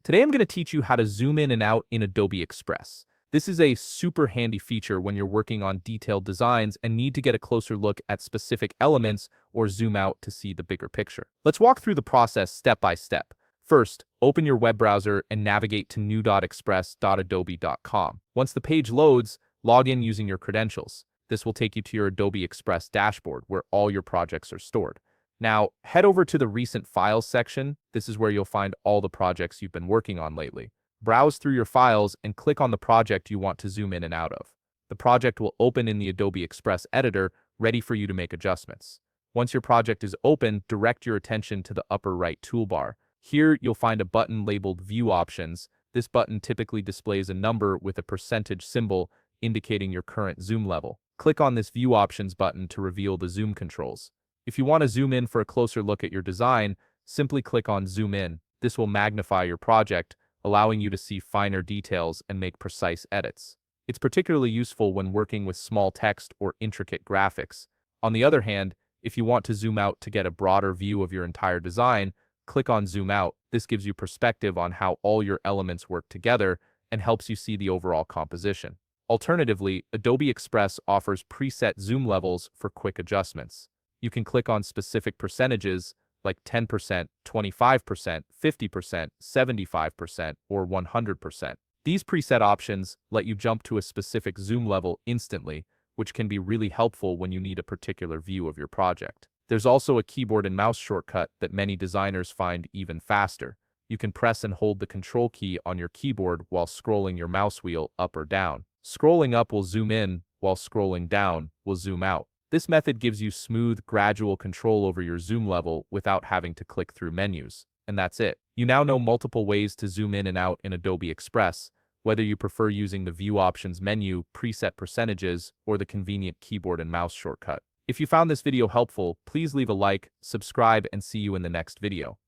Today I'm going to teach you how to zoom in and out in Adobe Express. This is a super handy feature when you're working on detailed designs and need to get a closer look at specific elements or zoom out to see the bigger picture. Let's walk through the process step by step. First, open your web browser and navigate to new.express.adobe.com. Once the page loads, log in using your credentials. This will take you to your Adobe Express dashboard where all your projects are stored. Now, head over to the Recent Files section. This is where you'll find all the projects you've been working on lately. Browse through your files and click on the project you want to zoom in and out of. The project will open in the Adobe Express editor, ready for you to make adjustments. Once your project is open, direct your attention to the upper right toolbar. Here, you'll find a button labeled View Options. This button typically displays a number with a percentage symbol indicating your current zoom level. Click on this View Options button to reveal the zoom controls. If you want to zoom in for a closer look at your design, simply click on Zoom In. This will magnify your project, allowing you to see finer details and make precise edits. It's particularly useful when working with small text or intricate graphics. On the other hand, if you want to zoom out to get a broader view of your entire design, click on Zoom Out. This gives you perspective on how all your elements work together and helps you see the overall composition. Alternatively, Adobe Express offers preset zoom levels for quick adjustments. You can click on specific percentages like 10%, 25%, 50%, 75%, or 100%. These preset options let you jump to a specific zoom level instantly, which can be really helpful when you need a particular view of your project. There's also a keyboard and mouse shortcut that many designers find even faster. You can press and hold the control key on your keyboard while scrolling your mouse wheel up or down. Scrolling up will zoom in, while scrolling down will zoom out. This method gives you smooth, gradual control over your zoom level without having to click through menus. And that's it. You now know multiple ways to zoom in and out in Adobe Express, whether you prefer using the View Options menu, preset percentages, or the convenient keyboard and mouse shortcut. If you found this video helpful, please leave a like, subscribe, and see you in the next video.